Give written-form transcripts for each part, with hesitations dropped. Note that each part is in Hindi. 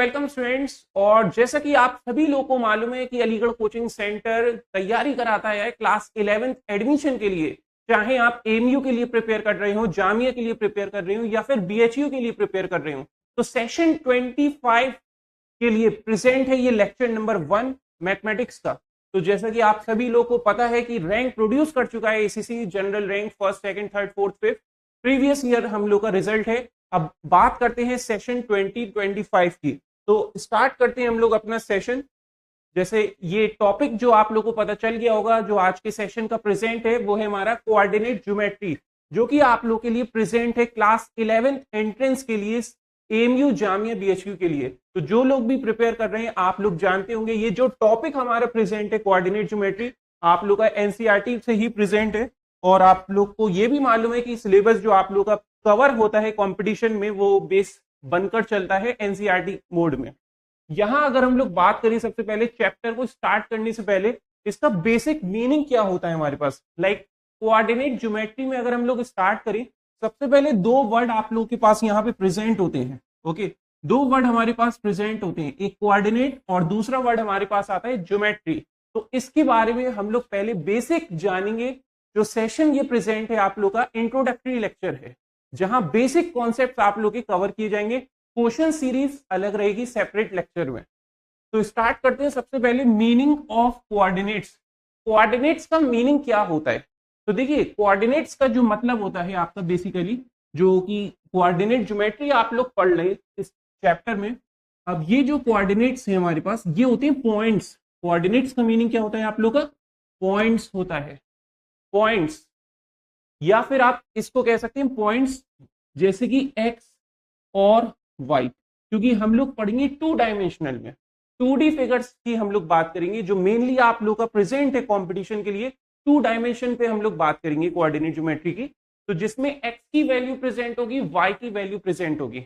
Welcome students. और जैसा कि आप सभी लोगों को मालूम है कि अलीगढ़ कोचिंग सेंटर तैयारी कराता है क्लास 11th एडमिशन के लिए, चाहे आप एमयू के लिए प्रिपेयर कर रहे हो, जामिया के लिए प्रिपेयर कर रहे हो या फिर बीएचयू के लिए प्रिपेयर कर रहे हो। तो सेशन 25 के लिए प्रेजेंट है ये लेक्चर नंबर 1 मैथमेटिक्स का। तो जैसा कि आप सभी लोगों को पता है कि रैंक प्रोड्यूस कर चुका है ACC general rank first second third fourth fifth, previous year हम लोग का रिजल्ट है। अब बात करते हैं सेशन 2025 की। तो स्टार्ट करते हैं हम लोग अपना सेशन। जैसे ये टॉपिक जो आप लोगों को पता चल गया होगा, जो आज के सेशन का प्रेजेंट है वो है हमारा कोऑर्डिनेट ज्योमेट्री, जो कि आप लोग के लिए प्रेजेंट है क्लास 11th एंट्रेंस के लिए, एमयू जामिया बीएचयू के लिए। तो जो लोग भी प्रिपेयर कर रहे हैं आप लोग जानते होंगे ये जो टॉपिक हमारा प्रेजेंट है कोऑर्डिनेट ज्योमेट्री आप लोग का एनसीईआरटी से ही प्रेजेंट है। और आप लोग को ये भी मालूम है कि सिलेबस जो आप लोग का कवर होता है कंपटीशन में वो बेस बनकर चलता है एनसीईआरटी मोड में। यहां अगर हम लोग बात करें सबसे पहले चैप्टर को स्टार्ट करने से पहले इसका बेसिक मीनिंग क्या होता है हमारे पास, लाइक कोऑर्डिनेट ज्योमेट्री में अगर हम लोग स्टार्ट करें, सबसे पहले दो वर्ड आप लोगों के पास यहाँ पे प्रेजेंट होते हैं। ओके, दो वर्ड हमारे पास प्रेजेंट होते हैं, एक कोऑर्डिनेट और दूसरा वर्ड हमारे पास आता है ज्योमेट्री। तो इसके बारे में हम लोग पहले बेसिक जानेंगे। जो सेशन ये प्रेजेंट है आप लोग का इंट्रोडक्टरी लेक्चर है, जहां बेसिक कॉन्सेप्ट आप लोग के कवर किए जाएंगे। क्वेश्चन सीरीज अलग रहेगी सेपरेट लेक्चर में। तो स्टार्ट करते हैं सबसे पहले मीनिंग ऑफ कोऑर्डिनेट्स। कोऑर्डिनेट्स का मीनिंग क्या होता है? तो देखिए, कोऑर्डिनेट्स का जो मतलब होता है आपका बेसिकली, जो कि कोऑर्डिनेट ज्योमेट्री आप लोग पढ़ रहे इस चैप्टर में। अब ये जो कोऑर्डिनेट्स है हमारे पास ये होते हैं पॉइंट्स। कोऑर्डिनेट्स का मीनिंग क्या होता है आप लोग का? पॉइंट्स होता है, पॉइंट्स। या फिर आप इसको कह सकते हैं पॉइंट्स जैसे कि एक्स और वाई, क्योंकि हम लोग पढ़ेंगे 2 डायमेंशनल में, 2D फिगर्स की हम लोग बात करेंगे, जो मेनली आप लोग का प्रेजेंट है कंपटीशन के लिए। 2 डायमेंशन पे हम लोग बात करेंगे कोऑर्डिनेट ज्योमेट्री की, तो जिसमें एक्स की वैल्यू प्रेजेंट होगी, वाई की वैल्यू प्रेजेंट होगी।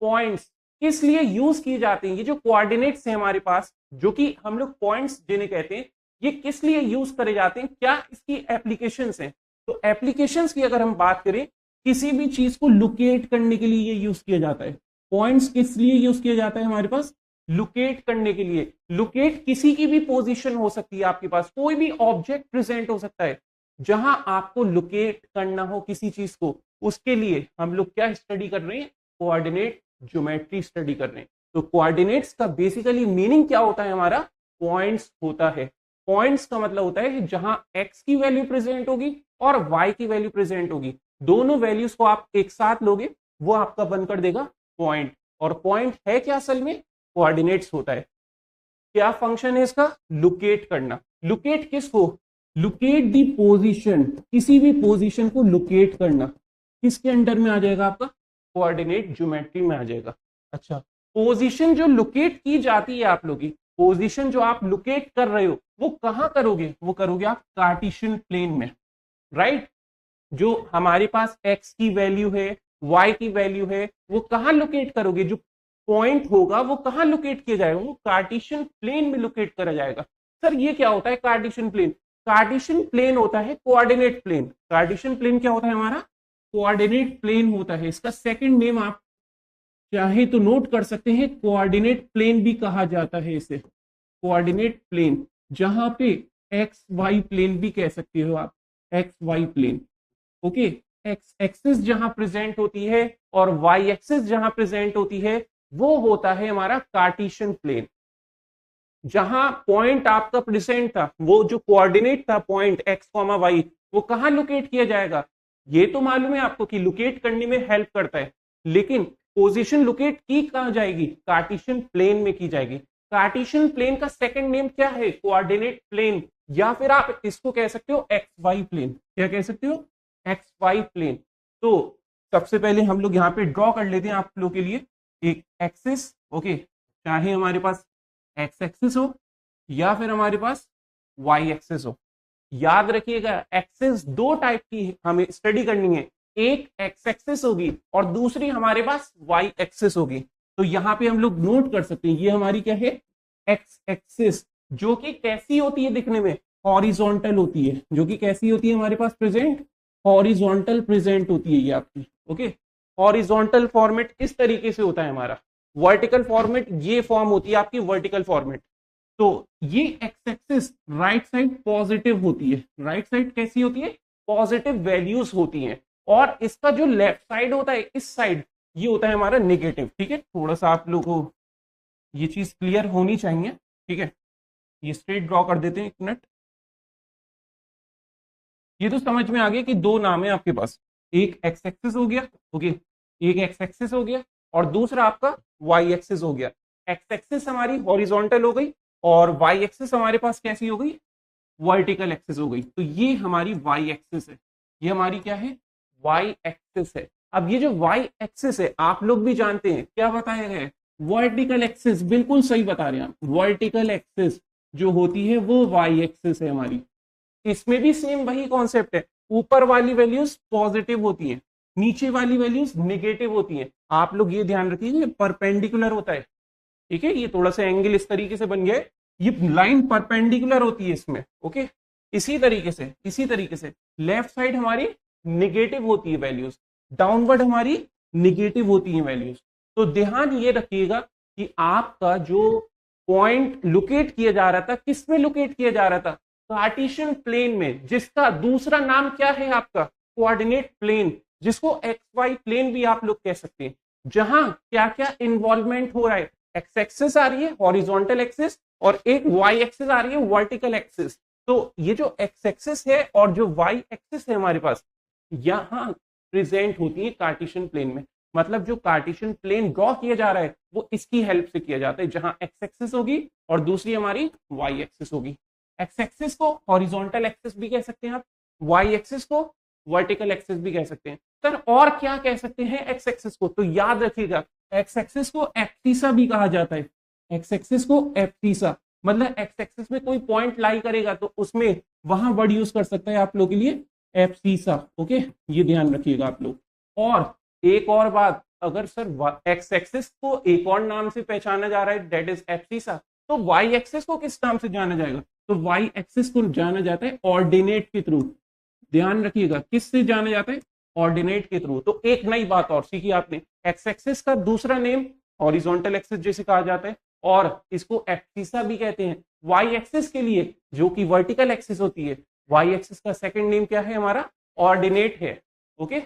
पॉइंट्स किस लिए यूज किए जाते हैं? ये जो कोऑर्डिनेट्स है हमारे पास, जो कि हम लोग पॉइंट्स जिन्हें कहते हैं, ये किस लिए यूज करे जाते हैं, क्या इसकी एप्लीकेशंस हैं? तो एप्लीकेशंस की अगर हम बात करें, किसी भी चीज को लोकेट करने के लिए ये यूज किया जाता है। पॉइंट्स किस लिए यूज किया जाता है हमारे पास? लोकेट करने के लिए। लोकेट किसी की भी पोजीशन हो सकती है, आपके पास कोई भी ऑब्जेक्ट प्रेजेंट हो सकता है, जहां आपको लोकेट करना हो किसी चीज को, उसके लिए हम लोग क्या स्टडी कर रहे हैं? कोऑर्डिनेट ज्योमेट्री स्टडी कर रहे हैं। तो कोऑर्डिनेट्स का बेसिकली मीनिंग क्या होता है हमारा? पॉइंट्स होता है। पॉइंट्स का मतलब होता है जहां एक्स की वैल्यू प्रेजेंट होगी और वाई की वैल्यू प्रेजेंट होगी, दोनों वैल्यूज को आप एक साथ लोगे, वो आपका बनकर देगा पॉइंट। और पॉइंट है क्या असल में? कोऑर्डिनेट्स होता है। क्या फंक्शन है इसका? लोकेट करना। लोकेट किसको? लोकेट दी पोजीशन, किसी भी पोजीशन को लोकेट करना किसके अंडर में आ जाएगा? आपका कोऑर्डिनेट ज्योमेट्री में आ जाएगा। अच्छा, पोजीशन जो लोकेट की जाती है, आप लोग की पोजीशन जो आप लोकेट कर रहे हो, वो कहां करोगे? वो करोगे आप कार्टेशियन प्लेन में, राइट? जो हमारे पास एक्स की वैल्यू है, वाई की वैल्यू है, वो कहां लोकेट करोगे? जो पॉइंट होगा वो कहां लोकेट किया जाएगा? वो कार्टेशियन प्लेन में लोकेट करा जाएगा। सर ये क्या होता है कार्टेशियन प्लेन? कार्टेशियन प्लेन होता है कोऑर्डिनेट प्लेन। कार्टेशियन प्लेन क्या होता है हमारा? कोऑर्डिनेट प्लेन होता है। इसका सेकंड नेम आप चाहे तो नोट कर सकते हैं, कोऑर्डिनेट प्लेन भी कहा जाता है इसे। कोऑर्डिनेट प्लेन, जहां पे एक्स वाई प्लेन भी कह सकते हो आप, X Y plane. Okay, X axis जहां प्रेजेंट होती है और वाई एक्सिस जहां प्रेजेंट होती है, वो होता है हमारा कार्टेशियन प्लेन। जहां पॉइंट आपका प्रेजेंट था, वो जो कोऑर्डिनेट था पॉइंट एक्स कॉमा वाई, वो कहां लोकेट किया जाएगा? ये तो मालूम है आपको कि लोकेट करने में हेल्प करता है, लेकिन पोजीशन लोकेट की कहां जाएगी? कार्टेशियन प्लेन में की जाएगी। कार्टेशियन प्लेन का सेकंड नेम क्या है? कोऑर्डिनेट प्लेन, या फिर आप इसको कह सकते हो एक्स वाई प्लेन। क्या कह सकते हो? X Y plane. तो सबसे पहले हम लोग यहाँ पे ड्रॉ कर लेते हैं आप लोग के लिए एक एक्सिस। ओके, चाहे हमारे पास एक्स एक्सिस हो या फिर हमारे पास वाई एक्सिस हो। याद रखिएगा, एक्सिस 2 टाइप की हमें स्टडी करनी है, एक एक्स एक्सिस होगी और दूसरी हमारे पास वाई एक्सिस होगी। तो यहाँ पे हम लोग नोट कर सकते हैं, ये हमारी क्या है? एक्स एक्सिस, जो कि कैसी होती है दिखने में? हॉरिजॉन्टल होती है। जो कि कैसी होती है हमारे पास प्रेजेंट? हॉरिजॉन्टल प्रेजेंट होती है ये आपकी। ओके, हॉरिजॉन्टल फॉर्मेट इस तरीके से होता है हमारा। वर्टिकल फॉर्मेट ये फॉर्म होती है आपकी वर्टिकल फॉर्मेट। तो ये x axis right side positive होती है, राइट साइड कैसी होती है, पॉजिटिव वैल्यूज होती हैं, और इसका जो लेफ्ट साइड होता है इस साइड ये होता है हमारा नेगेटिव। ठीक है, थोड़ा सा आप लोगों को ये चीज क्लियर होनी चाहिए। ठीक है, ये स्ट्रेट ड्रॉ कर देते हैं एक मिनट। ये तो समझ में आ गया कि दो नाम है आपके पास, एक एक्स एक्सिस हो गया, ओके, एक एक्स एक्सिस हो गया और दूसरा आपका वाई एक्सिस हो गया। एक्स एक्सिस हमारी हॉरिजॉन्टल हो गई और वाई एक्सिस हमारे पास कैसी हो गई, वर्टिकल एक्सिस हो गई। तो ये हमारी वाई एक्सिस है, ये हमारी क्या है, वाई एक्सिस है। अब ये जो वाई एक्सिस है आप लोग भी जानते हैं क्या बताया गया है, वर्टिकल एक्सिस, बिल्कुल सही बता रहे हैं आप, वर्टिकल एक्सिस जो होती है वो वाई एक्सिस है हमारी। इसमें भी सेम वही कॉन्सेप्ट है, ऊपर वाली वैल्यूज पॉजिटिव होती हैं, नीचे वाली वैल्यूज नेगेटिव होती हैं। आप लोग ये ध्यान रखिए परपेंडिकुलर होता है, ठीक है, ये थोड़ा सा एंगल इस तरीके से बन गया है, ये लाइन परपेंडिकुलर होती है इसमें, ओके। इसी तरीके से लेफ्ट साइड हमारी नेगेटिव होती है वैल्यूज, डाउनवर्ड हमारी नेगेटिव होती है वैल्यूज। तो ध्यान ये रखिएगा कि आपका जो पॉइंट लोकेट किया जा रहा था, किस में लोकेट किया जा रहा था, कार्टेशियन प्लेन में, जिसका दूसरा नाम क्या है आपका, कोऑर्डिनेट प्लेन, जिसको एक्स वाई प्लेन भी आप लोग कह सकते हैं। जहां क्या क्या इन्वॉल्वमेंट हो रहा है, एक्स एक्सिस आ रही है हॉरिजॉन्टल एक्सिस और एक वाई एक्सिस आ रही है वर्टिकल एक्सिस। तो ये जो एक्स एक्सिस है और जो वाई एक्सिस है हमारे पास यहां प्रेजेंट होती है कार्टेशियन प्लेन में। मतलब जो कार्टेशियन प्लेन ड्रॉ किया जा रहा है वो इसकी हेल्प से किया जाता है, जहां एक्स एक्सिस होगी और दूसरी हमारी वाई एक्सिस होगी। एक्स एक्सिस को हॉरिजॉन्टल एक्सिस भी कह सकते हैं आप, वाई एक्सिस को वर्टिकल एक्सिस भी कह सकते हैं। सर और क्या कह सकते हैं एक्स एक्सिस को, तो याद रखिएगा एक्स एक्सिस को एब्सिसा भी कहा जाता है। एक्स एक्सिस को एब्सिसा मतलब एक्स एक्सिस में कोई पॉइंट लाई करेगा तो उसमें वहां वर्ड यूज कर सकता है आप लोग के लिए एब्सिसा, ओके, ये ध्यान रखिएगा आप लोग। और एक और बात, अगर सर एक्स एक्सिस को एक और नाम से पहचाना जा रहा है दैट इज एब्सिसा, तो वाई एक्सिस को किस नाम से जाना जाएगा, तो वाई एक्सिस को जाना जाता है ऑर्डिनेट के थ्रू। ध्यान रखिएगा किससे जाना जाता है, ऑर्डिनेट के थ्रू। तो एक नई बात और सीखी आपने, एक्स एक्सिस का दूसरा नेम हॉरिजॉन्टल एक्सिस जैसे कहा जाता है और इसको एब्सिसा भी कहते हैं। वाई एक्सिस के लिए जो कि वर्टिकल एक्सिस होती है, वाई एक्सिस का सेकंड नेम क्या है हमारा, ऑर्डिनेट है, ओके।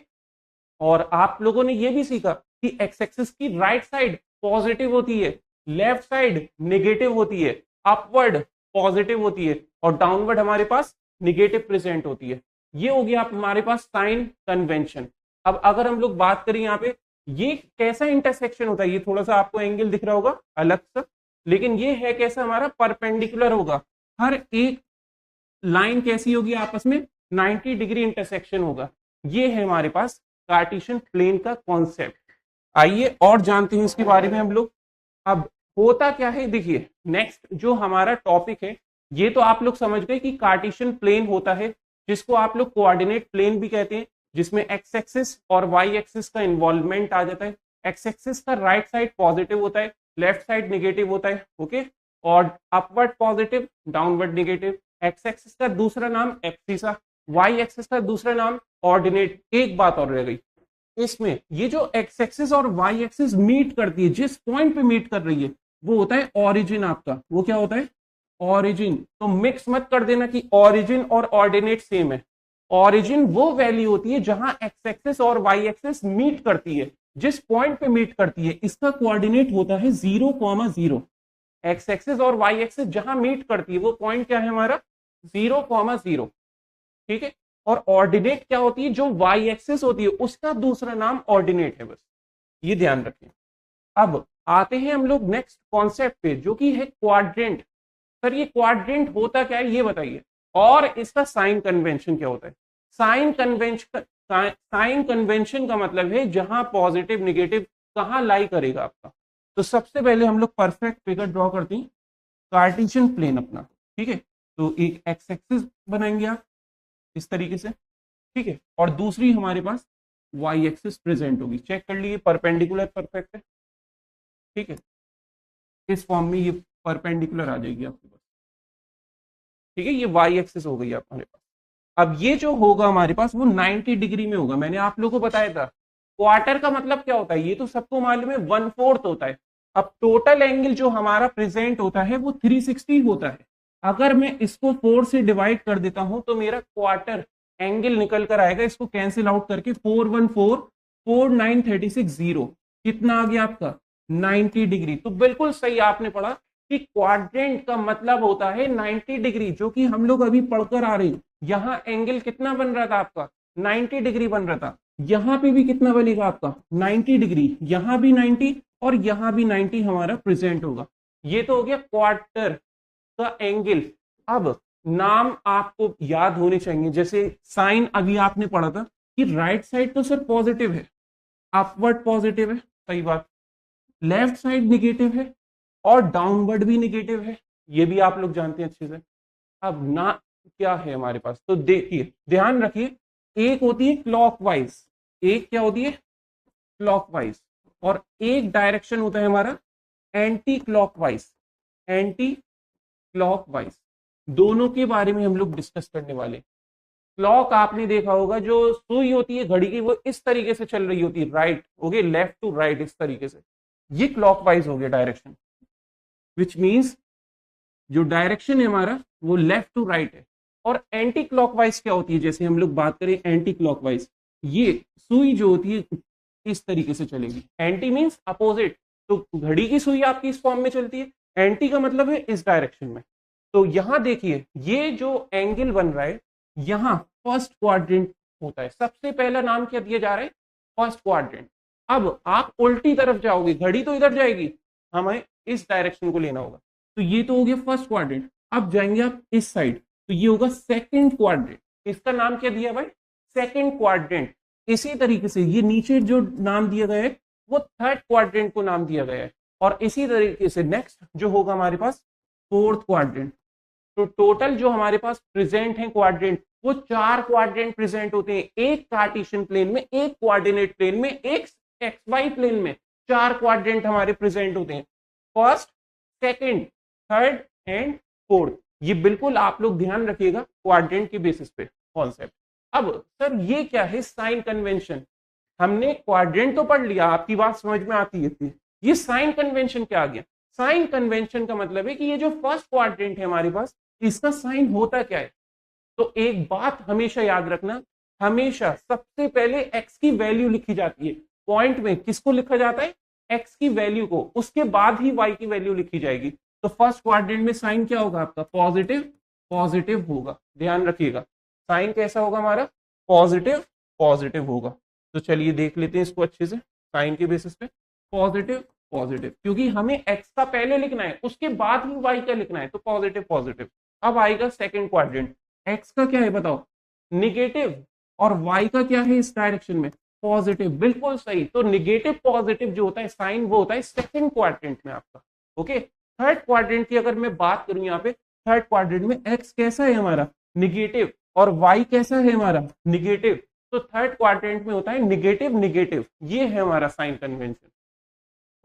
और आप लोगों ने ये भी सीखा कि एक्स एक्सिस की राइट साइड पॉजिटिव होती है, लेफ्ट साइड नेगेटिव होती है, अपवर्ड पॉजिटिव होती है और डाउनवर्ड हमारे पास नेगेटिव प्रेजेंट होती है। ये हो गया आप हमारे पास साइन कन्वेंशन। अब अगर हम लोग बात करें यहाँ पे ये कैसा इंटरसेक्शन होता है, ये थोड़ा सा आपको एंगल दिख रहा होगा अलग सा, लेकिन ये है कैसा हमारा परपेंडिकुलर होगा। हर एक लाइन कैसी होगी आपस में 90 डिग्री इंटरसेक्शन होगा। ये है हमारे पास कार्टेशियन प्लेन का कॉन्सेप्ट। आइए और जानते हैं इसके बारे में हम लोग। अब होता क्या है, देखिए नेक्स्ट जो हमारा टॉपिक है ये तो आप लोग समझ गए कि कार्टेशियन प्लेन होता है जिसको आप लोग कोऑर्डिनेट प्लेन भी कहते हैं, जिसमें एक्स एक्सिस और वाई एक्सिस का इन्वॉल्वमेंट आ जाता है। एक्स एक्सिस का राइट साइड पॉजिटिव होता है, लेफ्ट साइड नेगेटिव होता है, ओके, और upward positive downward negative. X axis का दूसरा नाम एब्सिसा, वाई एक्सिस का दूसरा नाम ऑर्डिनेट। एक बात और रह गई इसमें, ये जो एक्स एक्सिस और वाई एक्सिस मीट करती है, जिस पॉइंट पे मीट कर रही है वो होता है ऑरिजिन आपका। वो क्या होता है, ऑरिजिन। तो मिक्स मत कर देना कि ऑरिजिन और ऑर्डिनेट सेम है। ऑरिजिन वो वैल्यू होती है जहां एक्स एक्सिस और वाई एक्सिस मीट करती है, जिस पॉइंट पे मीट करती है इसका कोऑर्डिनेट होता है 0,0। एक्स एक्सिस और वाई एक्सिस जहां मीट करती है वो पॉइंट क्या है हमारा 0,0, ठीक है। और ऑर्डिनेट क्या होती है, जो वाई एक्सिस होती है उसका दूसरा नाम ऑर्डिनेट है, बस ये ध्यान रखें। अब आते हैं हम लोग नेक्स्ट कॉन्सेप्ट पे जो कि है क्वाड्रेंट। सर ये क्वाड्रेंट होता क्या है ये बताइए, और इसका साइन कन्वेंशन क्या होता है। साइन कन्वेंशन का मतलब है जहां पॉजिटिव नेगेटिव कहां लाई करेगा आपका। तो सबसे पहले हम लोग परफेक्ट फिगर ड्रॉ करते हैं, कार्टेशियन प्लेन अपना, ठीक है। तो एक एक्स एक्सिस बनाएंगे आप इस तरीके से, ठीक है, और दूसरी हमारे पास वाई एक्सिस प्रेजेंट होगी। चेक कर लीजिए परपेंडिकुलर परफेक्ट है, ठीक है। इस फॉर्म में ये परपेंडिकुलर आ जाएगी आपके पास, ठीक है। ये वाई एक्सिस हो गई हमारे पास। अब ये जो होगा हमारे पास वो 90 डिग्री में होगा। मैंने आप लोगों को बताया था क्वार्टर का मतलब क्या होता है, ये तो सबको मालूम है 1/4 होता है। अब टोटल एंगल जो हमारा प्रेजेंट होता है वो 360 होता है। अगर मैं इसको 4 से डिवाइड कर देता हूं तो मेरा क्वार्टर एंगल निकल कर आएगा, इसको कैंसिल आउट करके 4144936 कितना आ गया आपका 90 डिग्री। तो बिल्कुल सही आपने पढ़ा कि क्वाड्रेंट का मतलब होता है 90 डिग्री, जो कि हम लोग अभी पढ़कर आ रहे हैं। यहां एंगल कितना बन रहा था आपका 90 डिग्री बन रहा था, यहां पे भी कितना बनेगा आपका 90 डिग्री, यहां भी 90 और यहां भी 90 हमारा प्रेजेंट होगा। ये तो हो गया क्वार्टर का एंगल। अब नाम आपको याद होने चाहिए, जैसे साइन अभी आपने पढ़ा था कि राइट साइड तो सर पॉजिटिव है, अपवर्ड पॉजिटिव है, सही बात, लेफ्ट साइड निगेटिव है और डाउनवर्ड भी निगेटिव है, ये भी आप लोग जानते हैं अच्छे से। अब ना क्या है हमारे पास, तो देखिए ध्यान रखिए, एक होती है क्लॉकवाइज, एक क्या होती है क्लॉकवाइज, और एक डायरेक्शन होता है हमारा एंटी क्लॉकवाइज। एंटी क्लॉकवाइज दोनों के बारे में हम लोग डिस्कस करने वाले। क्लॉक आपने देखा होगा, जो सुई होती है घड़ी की वो इस तरीके से चल रही होती है, राइट हो गए, लेफ्ट टू राइट इस तरीके से, ये क्लॉकवाइज हो गया डायरेक्शन, विच मींस जो डायरेक्शन है हमारा वो लेफ्ट टू राइट है। और एंटी क्लॉकवाइज क्या होती है, जैसे हम लोग बात करें एंटी क्लॉकवाइज, ये सुई जो होती है इस तरीके से चलेगी, एंटी मींस अपोजिट, तो घड़ी की सुई आपकी इस फॉर्म में चलती है, एंटी का मतलब है इस डायरेक्शन में। तो यहां देखिए ये जो एंगल बन रहा है यहां फर्स्ट क्वाड्रेंट होता है, सबसे पहला नाम क्या दिया जा रहा है फर्स्ट क्वाड्रेंट। अब आप उल्टी तरफ जाओगे, घड़ी तो इधर जाएगी, हमें इस डायरेक्शन को लेना होगा, तो ये तो हो गया फर्स्ट क्वाड्रेंट। अब जाएंगे आप इस साइड, तो ये होगा सेकंड क्वाड्रेंट, इसका नाम क्या दिया भाई सेकंड क्वाड्रेंट। इसी तरीके से ये नीचे जो नाम दिया गया है वो थर्ड क्वाड्रेंट को नाम दिया गया है, और इसी तरीके से नेक्स्ट जो होगा हमारे पास फोर्थ क्वाड्रेंट। तो टोटल जो हमारे पास प्रेजेंट है क्वाड्रेंट, वो 4 क्वाड्रेंट प्रेजेंट होते हैं, एक कार्टेशियन प्लेन में, एक कोऑर्डिनेट प्लेन में, एक एक्स वाई प्लेन में, 4 क्वाड्रेंट हमारे प्रेजेंट होते हैं, first second third and fourth. ये बिल्कुल आप लोग ध्यान रखिएगा क्वाड्रेंट के बेसिस पे कॉन्सेप्ट। अब सर ये क्या है साइन कन्वेंशन, हमने क्वाड्रेंट तो पढ़ लिया, आपकी बात समझ में आती है, ये साइन कन्वेंशन क्या आ गया। साइन कन्वेंशन का मतलब है कि ये जो फर्स्ट क्वाड्रेंट है हमारे पास, इसका साइन होता क्या है। तो एक बात हमेशा याद रखना, हमेशा सबसे पहले एक्स की वैल्यू लिखी जाती है, पॉइंट में किसको लिखा जाता है एक्स की वैल्यू को, उसके बाद ही वाई की वैल्यू लिखी जाएगी। तो फर्स्ट क्वाड्रेंट में साइन क्या होगा आपका पॉजिटिव, पॉजिटिव होगा, ध्यान रखिएगा साइन कैसा होगा हमारा पॉजिटिव, पॉजिटिव होगा। तो चलिए देख लेते हैं इसको अच्छे से, साइन के बेसिस पे पॉजिटिव पॉजिटिव, क्योंकि हमें एक्स का पहले लिखना है उसके बाद ही वाई का लिखना है, तो पॉजिटिव पॉजिटिव। अब आएगा सेकंड क्वाड्रेंट, एक्स का क्या है बताओ निगेटिव, और वाई का क्या है इस डायरेक्शन में पॉजिटिव, बिल्कुल सही। तो निगेटिव पॉजिटिव जो होता है साइन वो होता है सेकंड क्वाड्रेंट में आपका, ओके। थर्ड क्वाड्रेंट की अगर मैं बात करूं यहाँ पे, थर्ड क्वाड्रेंट में एक्स कैसा है हमारा निगेटिव और वाई कैसा है हमारा निगेटिव, तो थर्ड क्वाड्रेंट में होता है निगेटिव निगेटिव, ये है हमारा साइन कन्वेंशन।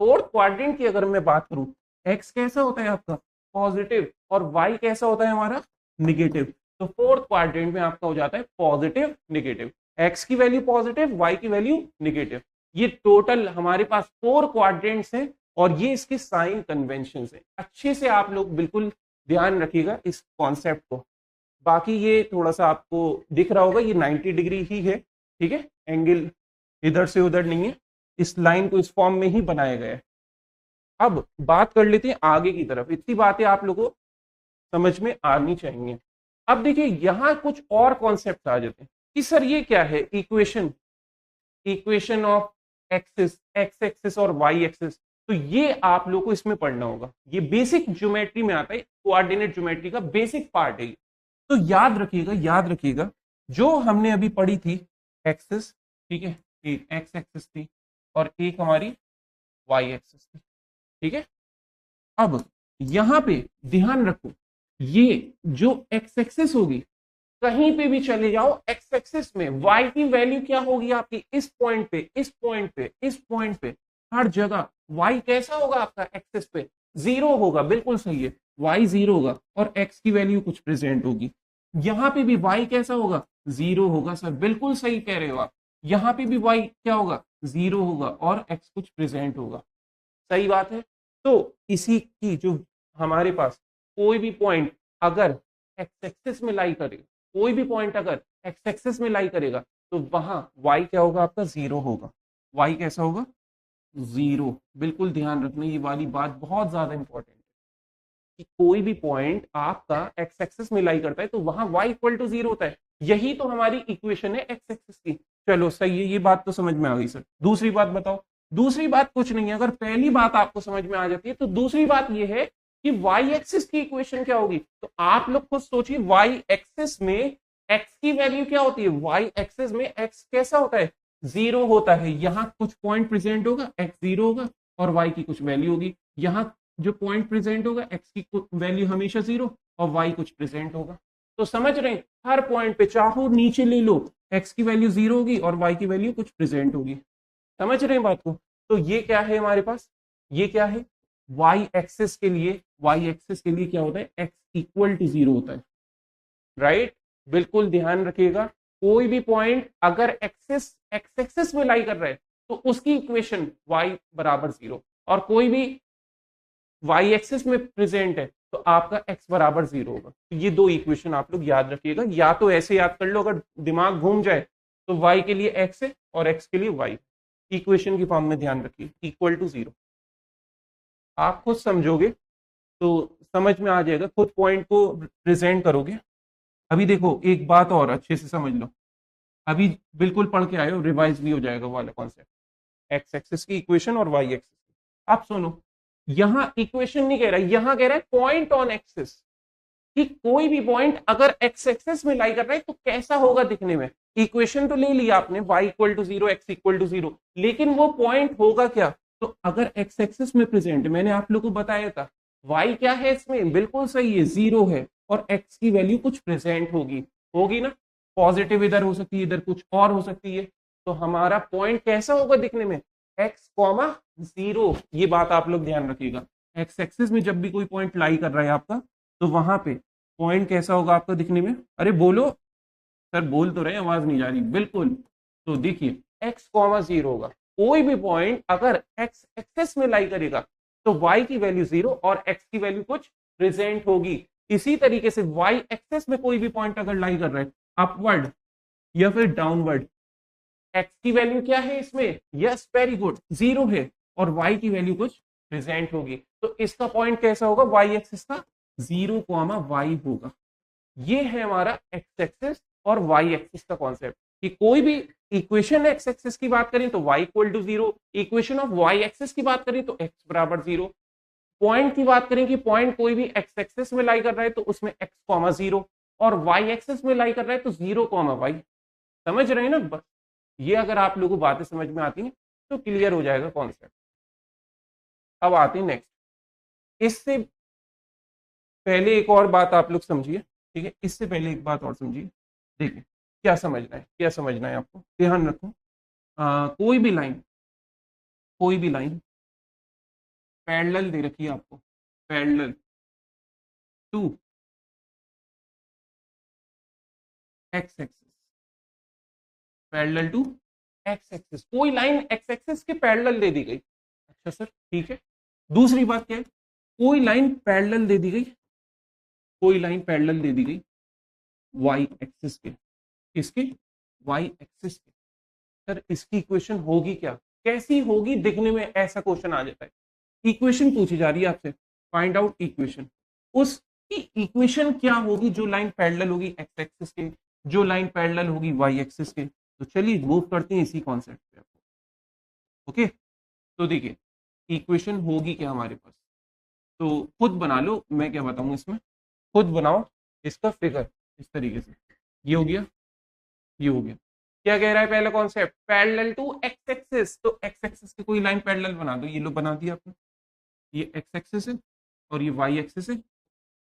फोर्थ क्वाड्रेंट की अगर मैं बात करूं, एक्स कैसा होता है आपका पॉजिटिव और वाई कैसा होता है हमारा निगेटिव, तो फोर्थ क्वाड्रेंट में आपका हो जाता है पॉजिटिव निगेटिव, एक्स की वैल्यू पॉजिटिव वाई की वैल्यू निगेटिव। ये टोटल हमारे पास 4 क्वाड्रेंट्स हैं और ये इसके साइन कन्वेंशन है। अच्छे से आप लोग बिल्कुल ध्यान रखिएगा इस कॉन्सेप्ट को। बाकी ये थोड़ा सा आपको दिख रहा होगा, ये 90 डिग्री ही है, ठीक है, एंगल इधर से उधर नहीं है, इस लाइन को इस फॉर्म में ही बनाया गया है। अब बात कर लेते हैं आगे की तरफ, इतनी बातें आप लोगों को समझ में आनी चाहिए। अब देखिए यहां कुछ और कॉन्सेप्ट आ जाते हैं कि सर ये क्या है equation, equation of axis, x axis और वाई एक्सिस, तो ये आप लोगों को इसमें पढ़ना होगा, ये बेसिक ज्योमेट्री में आता है, कोऑर्डिनेट ज्योमेट्री का बेसिक पार्ट है। तो याद रखिएगा, याद रखिएगा जो हमने अभी पढ़ी थी एक्सिस, ठीक है, एक एक्स एक्सिस थी और एक हमारी वाई एक्सिस थी, ठीक है। अब यहां पे ध्यान रखो, ये जो एक्स एक्सिस होगी कहीं पे भी चले जाओ एक्स एक्सिस में वाई की वैल्यू क्या होगी आपकी इस पॉइंट पे, इस पॉइंट पे, इस पॉइंट पे, हर जगह वाई कैसा होगा आपका एक्सिस पे 0 होगा, बिल्कुल सही है, वाई 0 होगा और एक्स की वैल्यू कुछ प्रेजेंट होगी। यहां पे भी वाई कैसा होगा 0 होगा सर, बिल्कुल सही कह रहे हो आप, यहां पे भी वाई क्या होगा 0 होगा और एक्स कुछ प्रेजेंट होगा, सही बात है। तो इसी की जो हमारे पास कोई भी पॉइंट अगर एक्स एक्सिस में लाई करे, कोई भी पॉइंट अगर एक्स एक्सिस में लाई करेगा तो वहां वाई क्या होगा आपका, जीरो होगा। वाई कैसा होगा, जीरो। बिल्कुल ध्यान रखना, ये वाली बात बहुत ज्यादा इंपॉर्टेंट है कि कोई भी पॉइंट आपका एक्स एक्सिस में लाई करता है तो वहां y इक्वल टू जीरो होता है। यही तो हमारी इक्वेशन है एक्स एक्सिस की। चलो सही है, ये बात तो समझ में आ गई सर। दूसरी बात बताओ। दूसरी बात कुछ नहीं है, अगर पहली बात आपको समझ में आ जाती है तो दूसरी बात ये है कि y एक्सिस की इक्वेशन क्या होगी। तो आप लोग खुद सोचिए, y एक्सिस में x की वैल्यू क्या होती है। y एक्सिस में x कैसा होता है, जीरो होता है। यहाँ कुछ पॉइंट प्रेजेंट होगा, x जीरो होगा और y की कुछ वैल्यू होगी। यहाँ जो पॉइंट प्रेजेंट होगा, x की वैल्यू हमेशा जीरो और y कुछ प्रेजेंट होगा। तो समझ रहे हैं, हर पॉइंट पे चाहो नीचे ले लो, x की वैल्यू जीरो होगी और y की वैल्यू कुछ प्रेजेंट होगी। समझ रहे हैं बात को। तो ये क्या है हमारे पास, ये क्या है, y एक्सिस के लिए, y एक्सिस के लिए क्या होता है, x इक्वल टू जीरो होता है। राइट, बिल्कुल ध्यान रखिएगा। कोई भी पॉइंट अगर एक्सिस एक्स एक्सिस में लाई कर रहा है तो उसकी इक्वेशन y बराबर जीरो, और कोई भी y एक्सिस में प्रेजेंट है तो आपका x बराबर जीरो होगा। तो ये दो इक्वेशन आप लोग याद रखिएगा, या तो ऐसे याद कर लो अगर दिमाग घूम जाए तो y के लिए x है और x के लिए y। इक्वेशन की फॉर्म में ध्यान रखिए, इक्वल टू जीरो। आप खुद समझोगे तो समझ में आ जाएगा, खुद पॉइंट को प्रेजेंट करोगे। अभी देखो एक बात और अच्छे से समझ लो, अभी बिल्कुल पढ़ के आए हो, रिवाइज भी हो जाएगा वाला कॉन्सेप्ट, एक्स एक्सिस की इक्वेशन और वाई एक्सिस की। आप सुनो, यहां इक्वेशन नहीं कह रहा है, यहां कह रहा है पॉइंट ऑन एक्सिस, कि कोई भी पॉइंट अगर एक्स एक्सिस में लाई कर रहा है तो कैसा होगा दिखने में। इक्वेशन तो ले लिया आपने, y equal to zero, X equal to zero, लेकिन वो पॉइंट होगा क्या। तो अगर एक्स एक्सिस में प्रेजेंट, मैंने आप लोगों को बताया था y क्या है इसमें, बिल्कुल सही है, जीरो है और x की वैल्यू कुछ प्रेजेंट होगी, होगी ना, पॉजिटिव इधर हो सकती है, इधर कुछ और हो सकती है। तो हमारा पॉइंट कैसा होगा दिखने में, x कॉमा जीरो। ये बात आप लोग ध्यान रखिएगा, एक्स एक्सिस में जब भी कोई पॉइंट लाई कर रहा है आपका तो वहां पे पॉइंट कैसा होगा आपका दिखने में। अरे बोलो सर, बोल तो रहे, आवाज नहीं जा रही, बिल्कुल। तो देखिए x कॉमा जीरो होगा, कोई भी पॉइंट अगर x एक्सेस में लाई करेगा तो y की वैल्यू जीरो और x की वैल्यू कुछ प्रेजेंट होगी। इसी तरीके से y एक्सेस में कोई भी पॉइंट अगर लाई कर रहा है अपवर्ड या फिर डाउनवर्ड, x की वैल्यू क्या है इसमें, यस वेरी गुड, जीरो है और y की वैल्यू कुछ प्रेजेंट होगी। तो इसका पॉइंट कैसा होगा, y एक्सिस का जीरो कॉमा y होगा। ये है हमारा एक्स एक्सिस और वाई एक्सिस का कॉन्सेप्ट, कि कोई भी इक्वेशन एक्स एक्सिस की बात करें तो y equal to zero, equation of Y axis की बात करें तो x बराबर जीरो, पॉइंट की बात करें कि पॉइंट कोई भी एक्स एक्सिस में लाई कर रहा है तो उसमें x कॉमा जीरो, और वाई एक्सिस में लाई कर रहा है तो जीरो कॉमा वाई। समझ रहे हैं ना, बस ये अगर आप लोगों को बातें समझ में आती हैं तो क्लियर हो जाएगा कॉन्सेप्ट। अब आते हैं नेक्स्ट, इससे पहले एक और बात आप लोग समझिए, ठीक है, इससे पहले एक बात और समझिए। देखिए क्या समझना है, क्या समझना है आपको, ध्यान रखो। कोई भी लाइन, कोई भी लाइन पैरेलल दे रखी है आपको, parallel to X axis, parallel to X axis, कोई लाइन एक्स एक्सिस के पैरेलल दे दी गई। अच्छा सर ठीक है। दूसरी बात क्या है, कोई लाइन पैरेलल दे दी गई, कोई लाइन पैरेलल दे दी गई वाई एक्सिस के, किसके, वाई एक्सिस के। सर इसकी इक्वेशन होगी क्या, कैसी होगी दिखने में, ऐसा क्वेश्चन आ जाता है। इक्वेशन पूछी जा रही है आपसे, फाइंड आउट इक्वेशन, उसकी इक्वेशन क्या होगी जो लाइन पैरेलल होगी एक्स एक्सिस के, जो लाइन पैरेलल होगी वाई एक्सिस के। तो चलिए मूव करते हैं इसी कॉन्सेप्ट पे आपको। ओके, तो देखिए इक्वेशन होगी क्या हमारे पास, तो खुद बना लो, मैं क्या बताऊंगा इसमें, खुद बनाओ इसका फिगर इस तरीके से। ये हो गया, ये हो गया। क्या कह रहा है पहला concept, parallel to X axis, तो एक्स एक्सिस की कोई लाइन पैरेलल बना दो। ये लो बना दिया आपने, ये एक्स एक्सिस है और ये वाई एक्सिस है,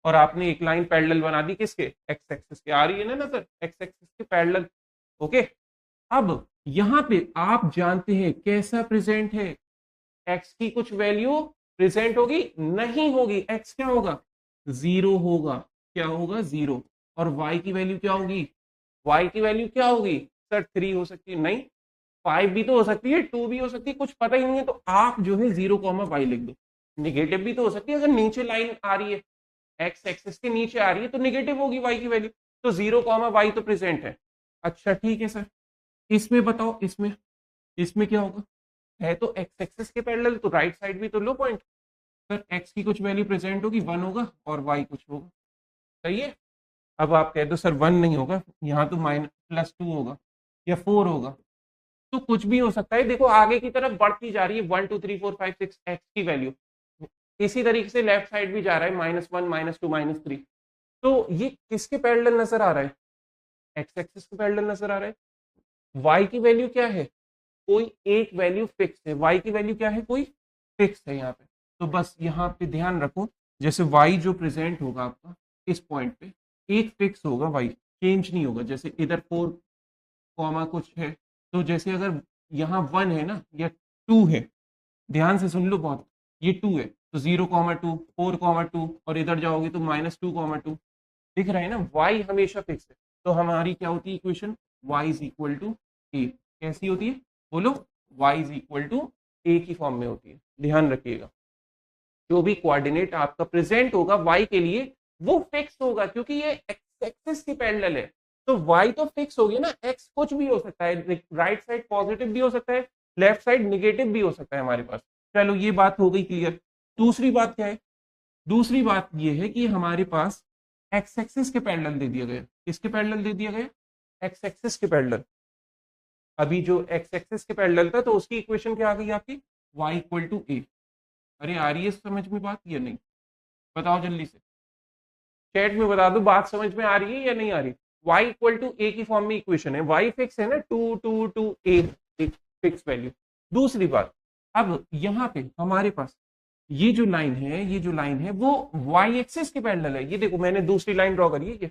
और आपने एक लाइन पैरेलल बना दी किसके, एक्स एक्सिस के। आ रही है ना नजर, एक्स एक्सिस के पैरेलल। ओके, अब यहां पे आप जानते हैं कैसा प्रेजेंट है, एक्स की कुछ वैल्यू प्रेजेंट होगी, नहीं होगी, एक्स क्या होगा, जीरो होगा, क्या होगा, जीरो, और वाई की वैल्यू क्या होगी, वाई की वैल्यू क्या होगी, सर 3 हो सकती है, नहीं 5 भी तो हो सकती है, 2 भी हो सकती है, कुछ पता ही नहीं है, तो आप जो है जीरो कॉमा वाई लिख दो। निगेटिव भी तो हो सकती है, अगर नीचे लाइन आ रही है, एक्स एक्सिस के नीचे आ रही है तो निगेटिव होगी वाई की वैल्यू। तो 0, y तो प्रेजेंट है। अच्छा ठीक है सर, इसमें बताओ, इसमें इसमें क्या होगा? है तो एक्स एक्सिस के पैरेलल, तो राइट साइड भी तो लो पॉइंट। सर एक्स की कुछ वैल्यू प्रेजेंट होगी, 1 होगा, और वाई कुछ होगा। सही है। अब आप कह दो सर 1 नहीं होगा, यहाँ तो -+2 होगा या 4 होगा, तो कुछ भी हो सकता है। देखो आगे की तरफ बढ़ती जा रही है 1 2 3 4 5 6 एक्स की वैल्यू, इसी तरीके से लेफ्ट साइड भी जा रहा है -1 -2 -3। तो ये किसके पैरेलल नजर आ रहा है? एक्स एक्सिस के पैरेलल नजर आ रहा है। वाई की वैल्यू क्या है? कोई एक वैल्यू फिक्स है, वाई की वैल्यू क्या है? कोई फिक्स है यहाँ पे। तो बस यहाँ पे ध्यान रखो, जैसे वाई जो प्रेजेंट होगा आपका इस पॉइंट पे, एक फिक्स होगा वाई, चेंज नहीं होगा। जैसे इधर 4 कॉमा कुछ है, तो जैसे अगर यहाँ 1 है ना या 2 है, ध्यान से सुन लो बहुत, ये 2 है तो 0, 2 4, 2 और इधर जाओगे तो -2, 2 दिख रहा है ना। y हमेशा फिक्स है, तो हमारी क्या होती है इक्वेशन? y is equal to A. कैसी होती है बोलो? y is equal to A की फॉर्म में होती है। ध्यान रखिएगा, जो भी कोऑर्डिनेट आपका प्रेजेंट होगा y के लिए वो फिक्स होगा, क्योंकि ये एक्स एक्सिस की पैरेलल है। तो y तो फिक्स होगी ना, x कुछ भी हो सकता है, राइट साइड पॉजिटिव भी हो सकता है, लेफ्ट साइड निगेटिव भी हो सकता है हमारे पास। चलो ये बात हो गई क्लियर। दूसरी बात क्या है? दूसरी बात ये है कि हमारे पास एक्स एक्सिस के पैरेलल दे दिया गया। किसके पैरेलल दे दिया गया? एक्स एक्सिस के पैरेलल। अभी जो एक्स एक्सिस के पैरेलल था तो उसकी इक्वेशन क्या आ गई आपकी? y इक्वल टू ए। अरे आ रही है समझ में बात या नहीं? बताओ जल्दी से, चैट में बता दो बात समझ में आ रही है या नहीं आ रही। y इक्वल टू ए की फॉर्म में इक्वेशन है, y फिक्स है ना, 2 a एक फिक्स वैल्यू। दूसरी बात, अब यहाँ पे हमारे पास ये जो लाइन है, ये जो लाइन है वो y एक्सिस के पैरेलल है। ये देखो मैंने दूसरी लाइन ड्रॉ करी है, ये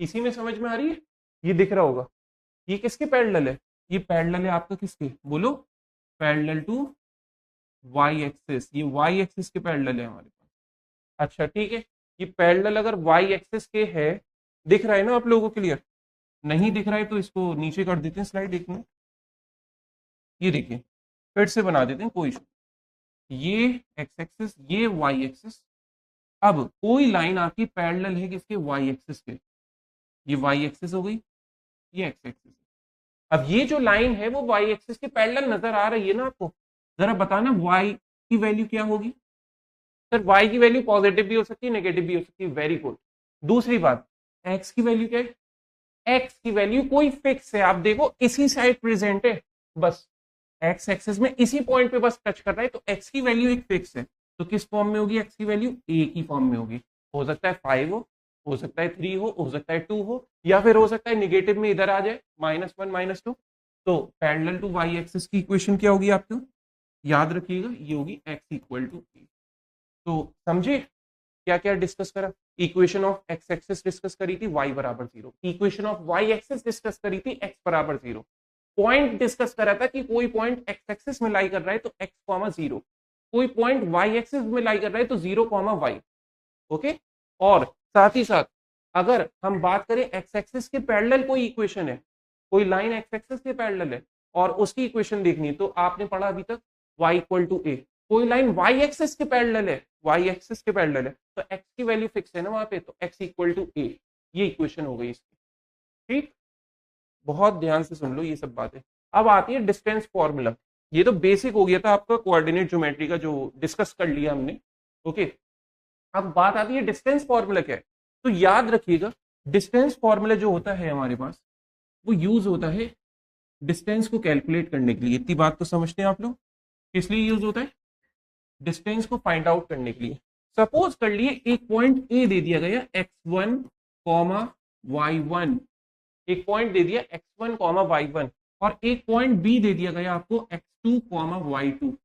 इसी में समझ में आ रही है, ये दिख रहा होगा। ये किसके पैरेलल है? ये पैरेलल है आपका किसके बोलो? Parallel to y axis. ये y एक्सिस के पैरेलल है हमारे पास। अच्छा ठीक है, ये पैरेलल अगर y एक्सिस के है, दिख रहा है ना आप लोगों को क्लियर? नहीं दिख रहा है तो इसको नीचे कर देते हैं स्लाइड, एक मिनट। ये देखिए फिर से बना देते हैं, कोई इशू। ये एक्स एक्सिस, ये वाई एक्सिस। अब कोई लाइन आपकी पैरेलल है किसके? वाई एक्सिस के। ये वाई एक्सिस हो गई, ये एक्स एक्सिस। अब ये जो लाइन है वो वाई एक्सिस के पैरेलल नजर आ रही है ना आपको? जरा बताना वाई की वैल्यू क्या होगी? सर वाई की वैल्यू पॉजिटिव भी हो सकती है, नेगेटिव भी हो सकती है। Very good. दूसरी बात, एक्स की वैल्यू क्या है? एक्स की वैल्यू कोई फिक्स है, आप देखो इसी साइड प्रेजेंट है, बस एक्स एक्सिस में इसी पॉइंट पे बस टच कर रहा है, तो एक्स की वैल्यू एक फिक्स है। तो किस फॉर्म में होगी एक्स की वैल्यू? ए की फॉर्म में होगी। हो सकता है 5 हो सकता है 3 हो सकता है 2 हो, या फिर हो सकता है निगेटिव में इधर आ जाए -1 -2। तो पैरेलल टू वाई एक्सिस की इक्वेशन क्या होगी आपको? याद रखिएगा, ये होगी एक्स इक्वल टू ए। तो समझे क्या क्या डिस्कस करा? Equation of x axis discuss करी थी, y बराबर 0। Equation of y axis discuss करी थी, x बराबर 0। पॉइंट डिस्कस करा था कि कोई पॉइंट एक्स एक्सिस में लाई कर रहा है तो x, 0। कोई पॉइंट y एक्सिस में लाई कर रहा है तो 0, y। ओके। और साथ ही साथ अगर हम बात करें एक्स एक्सिस के पैरेलल कोई इक्वेशन है, कोई लाइन एक्स एक्सिस के पैरेलल है और उसकी इक्वेशन देखनी है, तो आपने पढ़ा अभी तक y इक्वल टू ए। कोई लाइन y एक्सिस के पैरेलल है, y एक्सिस के पैरेलल है, तो x की वैल्यू फिक्स है ना वहां पे, तो x इक्वल टू ए। ये इक्वेशन हो गई इसकी। ठीक, बहुत ध्यान से सुन लो ये सब बातें। अब आती है डिस्टेंस फॉर्मूला। ये तो बेसिक हो गया था आपका कोऑर्डिनेट ज्योमेट्री का, जो डिस्कस कर लिया हमने। ओके, अब बात आती है डिस्टेंस फॉर्मूला क्या है। तो याद रखिएगा, डिस्टेंस फॉर्मूला जो होता है हमारे पास, वो यूज होता है डिस्टेंस को कैलकुलेट करने के लिए। इतनी बात तो समझते हैं आप लोग? किस लिए यूज होता है? डिस्टेंस को फाइंड आउट करने के लिए। सपोज कर लिए एक पॉइंट ए दे दिया गया x1, y1। एक पॉइंट दे दिया x1, y1, और एक पॉइंट बी दे दिया गया आपको x2, y2।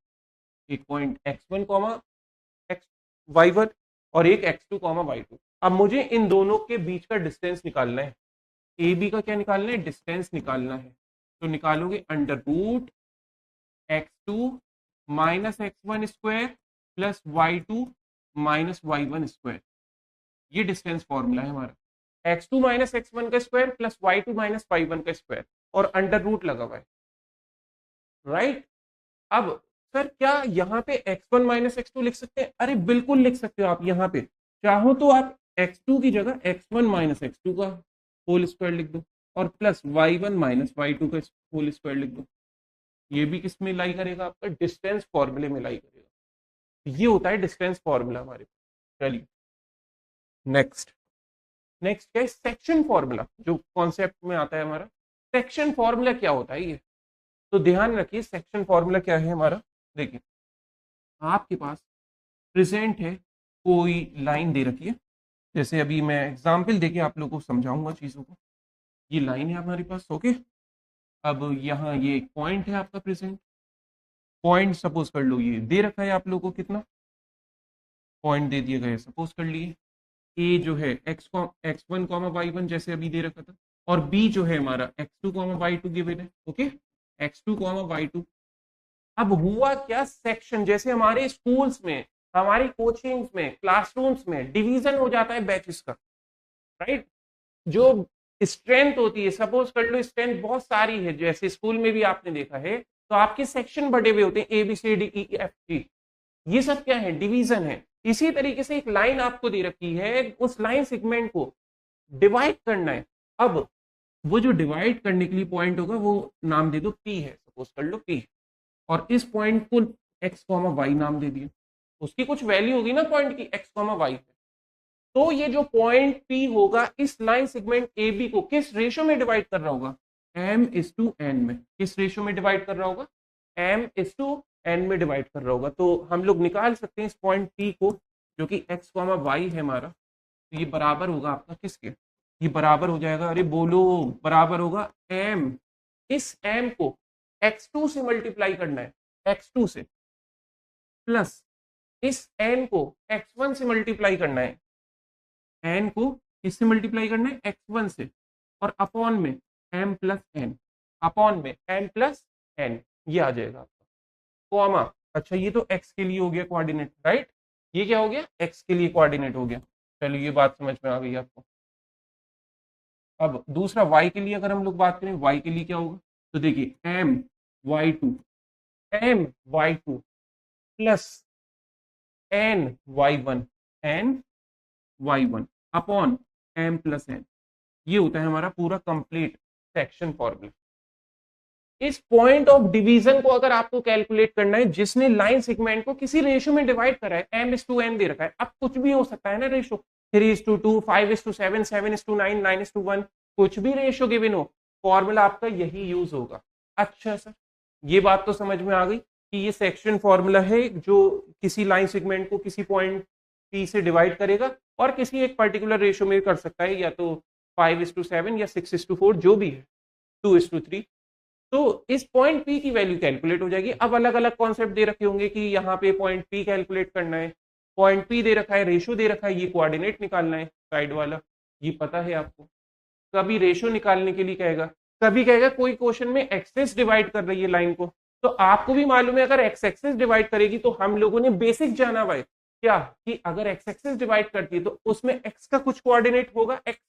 एक पॉइंट x1, y1 और एक x2, y2। अब मुझे इन दोनों के बीच का डिस्टेंस निकालना है। ए बी का क्या निकालना है? डिस्टेंस निकालना है। तो निकालोगे √x2 minus x1 square plus y2 minus y1 square. ये डिस्टेंस फॉर्मूला है हमारा। x2 माइनस x1 का square plus y2 minus y1 का स्क्वायर, और अंडर रूट लगा हुआ है। राइट। अब सर क्या यहाँ पे x1 माइनस x2 लिख सकते हैं? अरे बिल्कुल लिख सकते हो आप। यहाँ पे चाहो तो आप x2 की जगह x1 माइनस x2 का होल स्क्वायर लिख दो और प्लस y1 माइनस y2 का होल स्क्वायर लिख दो। ये भी किस में लाई करेगा? आपका डिस्टेंस फॉर्मूले में लाई करेगा। ये होता है डिस्टेंस फॉर्मूला हमारे पास। चलिए नेक्स्ट क्या है? सेक्शन फॉर्मूला, जो कॉन्सेप्ट में आता है हमारा। सेक्शन फॉर्मूला क्या होता है ये? तो ध्यान रखिए सेक्शन फॉर्मूला क्या है हमारा। देखिए आपके पास प्रेजेंट है, कोई लाइन दे रखी है, जैसे अभी मैं एग्जांपल देके आप लोगों को समझाऊंगा चीजों को। ये लाइन है हमारे पास, ओके। अब यहाँ ये एक पॉइंट है आपका प्रेजेंट पॉइंट, सपोज कर लो ये दे रखा है आप लोगों को, कितना पॉइंट दे दिया गया, सपोज कर लिए ए जो है x1 y1 जैसे अभी दे रखा था, और बी जो है हमारा x2 y2 गिवन है, ओके। x2 y2। अब हुआ क्या? सेक्शन, जैसे हमारे स्कूल्स में, हमारी कोचिंग्स में, क्लासरूम्स में डिवीजन हो जाता है बैचेस का, राइट। जो स्ट्रेंथ होती है, सपोज कर लो स्ट्रेंथ बहुत सारी है, जैसे स्कूल में भी आपने देखा है, तो आपके सेक्शन बटे हुए होते हैं ABCDEFG। ये सब क्या है? डिवीजन है। इसी तरीके से एक लाइन आपको दे रखी है, उस लाइन सेगमेंट को डिवाइड करना है। अब वो जो डिवाइड करने के लिए पॉइंट होगा वो नाम दे दो P है, सपोज कर लो P, और इस पॉइंट को x, y नाम दे दिया। उसकी कुछ वैल्यू होगी ना पॉइंट की x, y। तो ये जो पॉइंट P होगा इस लाइन सेगमेंट AB को किस रेशो में डिवाइड कर रहा होगा? m/n में। किस रेशो में डिवाइड कर रहा होगा? m/n में डिवाइड कर रहा होगा। तो हम लोग निकाल सकते हैं इस पॉइंट P को, जो कि x, y है हमारा। तो ये बराबर होगा आपका किसके? ये बराबर हो जाएगा, अरे बोलो, बराबर होगा m। इस m को x2 से मल्टीप्लाई करना है, x2 से, प्लस इस n को x1 से मल्टीप्लाई करना है, n को किससे मल्टीप्लाई करना है? x1 से, और अपॉन में m प्लस n, अपॉन में m प्लस n, ये आ जाएगा आपका, कॉमा। अच्छा ये तो x के लिए हो गया कोऑर्डिनेट, राइट। ये क्या हो गया? x के लिए कोऑर्डिनेट हो गया। चलिए ये बात समझ में आ गई आपको। अब दूसरा y के लिए अगर हम लोग बात करें, y के लिए क्या होगा? तो देखिए m/y2 plus n/y1 upon m plus n। ये होता है हमारा पूरा कंप्लीट सेक्शन फॉर्मूला। इस पॉइंट ऑफ डिवीजन को अगर आपको कैलकुलेट करना है, जिसने लाइन सेगमेंट को किसी रेशो में डिवाइड करा है, m/n दे रखा है, अब कुछ भी हो सकता है ना रेशो, 3:2, 5:7, 7:9, 9:1, कुछ भी रेशो गिवन हो, फॉर्मूला आपका यही यूज होगा। अच्छा सर, ये बात तो समझ में आ गई कि ये सेक्शन फॉर्मूला है जो किसी लाइन सेगमेंट को किसी पॉइंट P से डिवाइड करेगा और किसी एक पर्टिकुलर रेशो में कर सकता है, या तो 5:7 या 6:4, जो भी है, 2:3। तो इस पॉइंट P की वैल्यू कैलकुलेट हो जाएगी। अब अलग अलग कॉन्सेप्ट दे रखे होंगे कि यहाँ पे पॉइंट P कैलकुलेट करना है, पॉइंट P दे रखा है, रेशो दे रखा है, ये कोऑर्डिनेट निकालना है साइड वाला, ये पता है आपको। कभी रेशो निकालने के लिए कहेगा, कभी कहेगा कोई क्वेश्चन में एक्सेस डिवाइड कर रही है लाइन को, तो आपको भी मालूम है अगर एक्स एक्सेस डिवाइड करेगी, तो हम लोगों ने बेसिक जाना भाई क्या, कि अगर एक्स एक्सेस डिवाइड करती है तो उसमें एक्स का कुछ कोऑर्डिनेट होगा एक्स,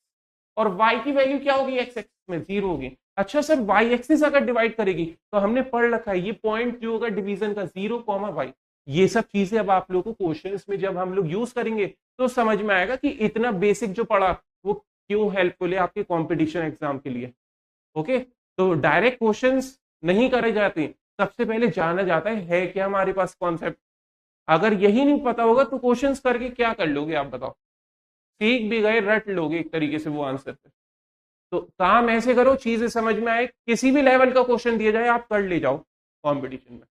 और वाई की वैल्यू क्या होगी एक्स एक्सिस में? 0 होगी। अच्छा सर, वाई एक्सिस अगर डिवाइड करेगी, तो हमने पढ़ रखा है ये पॉइंट जो होगा डिवीजन का 0, वाई। ये सब चीजें अब आप लोगों को क्वेश्चंस में जब हम लोग यूज करेंगे तो समझ में आएगा कि इतना बेसिक जो पढ़ा वो क्यों हेल्पफुल है आपके कॉम्पिटिशन एग्जाम के लिए। ओके, तो डायरेक्ट क्वेश्चंस नहीं करे जाते, सबसे पहले जाना जाता है क्या हमारे पास कॉन्सेप्ट। अगर यही नहीं पता होगा तो क्वेश्चंस करके क्या कर लोगे आप बताओ? सीख भी गए, रट लोगे एक तरीके से वो आंसर पे। तो काम ऐसे करो चीजें समझ में आए, किसी भी लेवल का क्वेश्चन दिया जाए आप कर ले जाओ कंपटीशन में।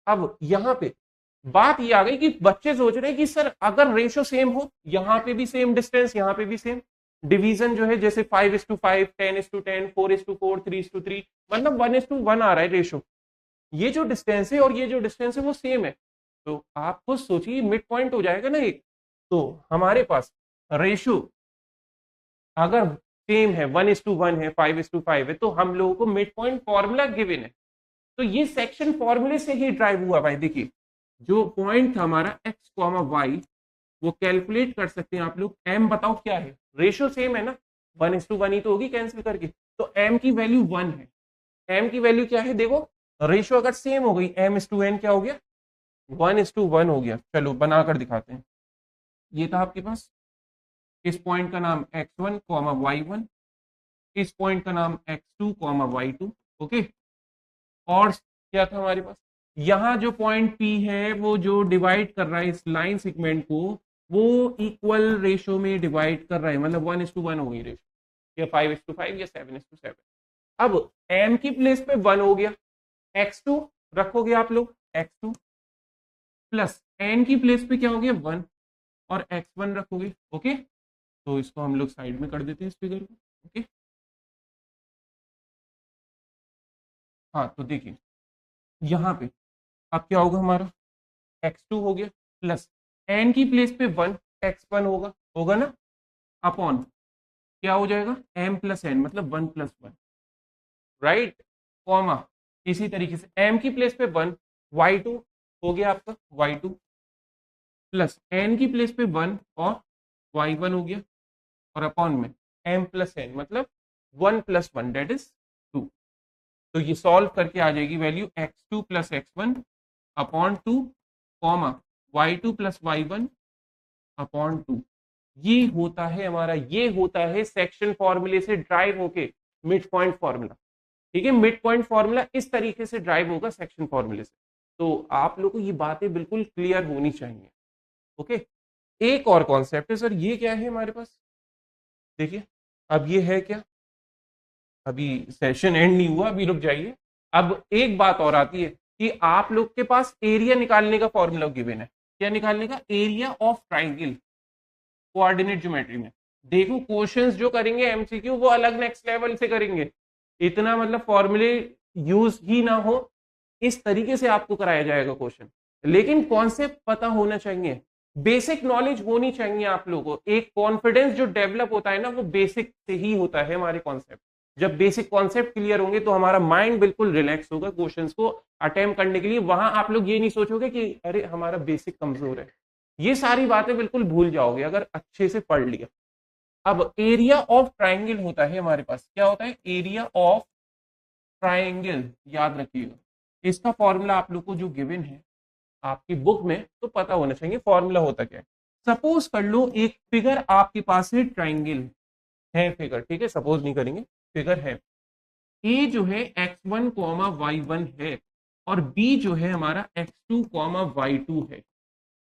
अब यहाँ पे बात ये आ गई कि बच्चे सोच रहे हैं कि सर अगर रेशो सेम हो, यहाँ पे भी सेम डिस्टेंस, यहाँ पे भी सेम डिवीजन जो है, जैसे 5:5, 10:10, 4:4, 3:3, मतलब 1:1 आ रहा है रेशो, ये जो डिस्टेंस है और ये जो डिस्टेंस है वो सेम है, तो आप खुद सोचिए मिड पॉइंट हो जाएगा ना एक। तो हमारे पास रेशो अगर सेम है, 1:1 है, 5:5 है, तो हम लोगों को मिड पॉइंट फॉर्मूला गिवन है। तो ये सेक्शन फॉर्मूले से ही ड्राइव हुआ भाई। देखिए जो पॉइंट था हमारा x, y, वो कैलकुलेट कर सकते हैं आप लोग। m बताओ क्या है? रेशो सेम है ना, 1:1 ही तो होगी कैंसिल करके, तो m की वैल्यू 1 है। m की वैल्यू क्या है? देखो रेशो अगर सेम हो गई, m/n क्या हो गया? 1:1 हो गया। चलो बनाकर दिखाते हैं। ये था आपके पास, इस पॉइंट का नाम x1 y1, इस पॉइंट का नाम x2 y2। ओके, और क्या था हमारे पास, यहाँ जो पॉइंट P है वो जो डिवाइड कर रहा है इस लाइन सेगमेंट को, वो इक्वल रेशो में डिवाइड कर रहा है, मतलब 1:1 हो गई रेशो, या 5:5 या 7:7। अब m की प्लेस पे 1 हो गया, x2 रखोगे आप लोग, x2 प्लस n की प्लेस पे क्या हो गया 1, और x1 रखोगे। ओके, तो इसको हम लोग साइड में कर देते हैं इस फिगर को। ओके, हाँ तो देखिए यहाँ पे अब क्या होगा हमारा, x2 हो गया प्लस n की प्लेस पे 1, x1 होगा, होगा ना, अपॉन क्या हो जाएगा m प्लस n, मतलब 1+1, राइट, कॉमा इसी तरीके से m की प्लेस पे 1, y2 हो गया आपका y2 प्लस n की प्लेस पे 1 और y1 हो गया, और अपॉन में m प्लस n, मतलब 1+1 डेट इज 2। तो ये सॉल्व करके आ जाएगी value x2 plus x1 upon 2, comma y2 plus y1 upon 2। ये होता है हमारा, ये होता है सेक्शन फॉर्मूले से ड्राइव होके मिड पॉइंट फॉर्मूला। ठीक है, मिड पॉइंट फॉर्मूला इस तरीके से ड्राइव होगा सेक्शन फॉर्मूले से। तो आप लोगों को ये बातें बिल्कुल क्लियर होनी चाहिए। ओके, एक और कॉन्सेप्ट है सर, ये क्या है हमारे पास, देखिए अब ये है क्या, अभी सेशन एंड नहीं हुआ, अभी रुक जाइए। अब एक बात और आती है कि आप लोग के पास एरिया निकालने का फॉर्मूला गिवन है। क्या निकालने का, area of triangle coordinate geometry में। देखो क्वेश्चंस जो करेंगे एमसीक्यू वो अलग नेक्स्ट लेवल से करेंगे, इतना मतलब फॉर्मूले यूज ही ना हो, इस तरीके से आपको कराया जाएगा क्वेश्चन। लेकिन कॉन्सेप्ट पता होना चाहिए, बेसिक नॉलेज होनी चाहिए आप लोगों को। एक कॉन्फिडेंस जो डेवलप होता है ना, वो बेसिक से ही होता है हमारे कॉन्सेप्ट। जब बेसिक कॉन्सेप्ट क्लियर होंगे तो हमारा माइंड बिल्कुल रिलैक्स होगा क्वेश्चंस को अटेम्प्ट करने के लिए। वहां आप लोग ये नहीं सोचोगे कि अरे हमारा बेसिक कमजोर है, ये सारी बातें बिल्कुल भूल जाओगे अगर अच्छे से पढ़ लिया। अब एरिया ऑफ ट्राइंगल होता है हमारे पास, क्या होता है, एरिया ऑफ ट्राइंगल, याद रखिएगा। इसका फॉर्मूला आप लोग को जो गिवन है आपकी बुक में, तो पता होना चाहिए फॉर्मूला होता क्या है। सपोज कर लो एक फिगर आपके पास है, ट्राइंगल है फिगर, ठीक है, सपोज नहीं करेंगे, फिगर है। ए जो है x1 y1 है, और बी जो है हमारा x2 y2 है,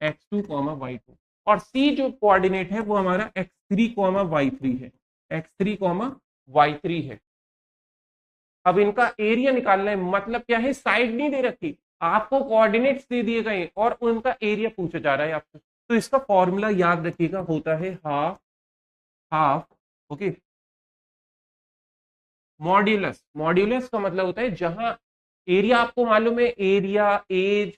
x2 y2, और सी जो कोऑर्डिनेट है वो हमारा x3 y3 है, x3 y3 है। अब इनका एरिया निकालना है, मतलब क्या है, साइड नहीं दे रखी, आपको कोऑर्डिनेट्स दे दिए गए और उनका एरिया पूछा जा रहा है आपसे। तो इसका फॉर्मूला याद रखिएगा, होता है half half, okay, modulus. Modulus का मतलब होता है जहां एरिया आपको मालूम है, एरिया, एज,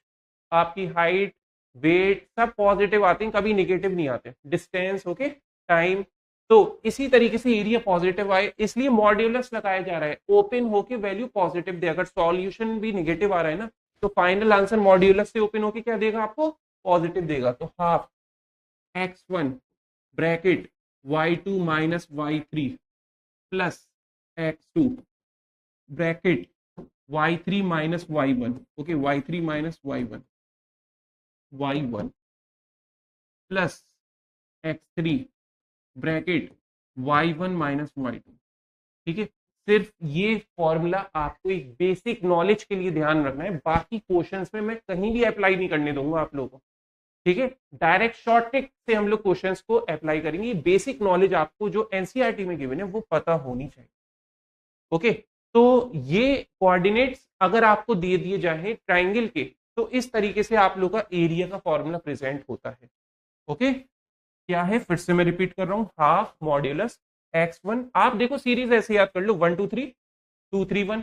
आपकी हाइट, वेट सब पॉजिटिव आते हैं, कभी निगेटिव नहीं आते, डिस्टेंस, ओके, टाइम। तो इसी तरीके से एरिया पॉजिटिव आए, इसलिए मॉड्यूलस लगाया जा रहा है, ओपन होके वैल्यू पॉजिटिव दे। अगर सॉल्यूशन भी निगेटिव आ रहा है ना, तो फाइनल आंसर मॉड्यूलस से ओपन होके क्या देगा आपको, पॉजिटिव देगा। तो half x1 bracket y2 minus y3 plus x2 bracket y3 minus y1, okay, y3 minus y1 y1 plus x3 bracket y1 minus y2। ठीक है, सिर्फ ये फॉर्मूला आपको एक बेसिक नॉलेज के लिए ध्यान रखना है, बाकी क्वेश्चंस में मैं कहीं भी अप्लाई नहीं करने दूंगा आप लोगों को। ठीक है, डायरेक्ट शॉर्ट ट्रिक से हम लोग क्वेश्चंस को अप्लाई करेंगे। बेसिक नॉलेज आपको जो एनसीईआरटी में गिवन है वो पता होनी चाहिए। ओके, तो ये कोऑर्डिनेट्स अगर आपको दे दिए जाए ट्राइंगल के, तो इस तरीके से आप लोग का एरिया का फॉर्मूला प्रेजेंट होता है। ओके, क्या है, फिर से मैं रिपीट कर रहा हूं, हाफ मॉड्यूलस x1। आप देखो सीरीज ऐसे याद कर लो, 1 2 3 2 3 1,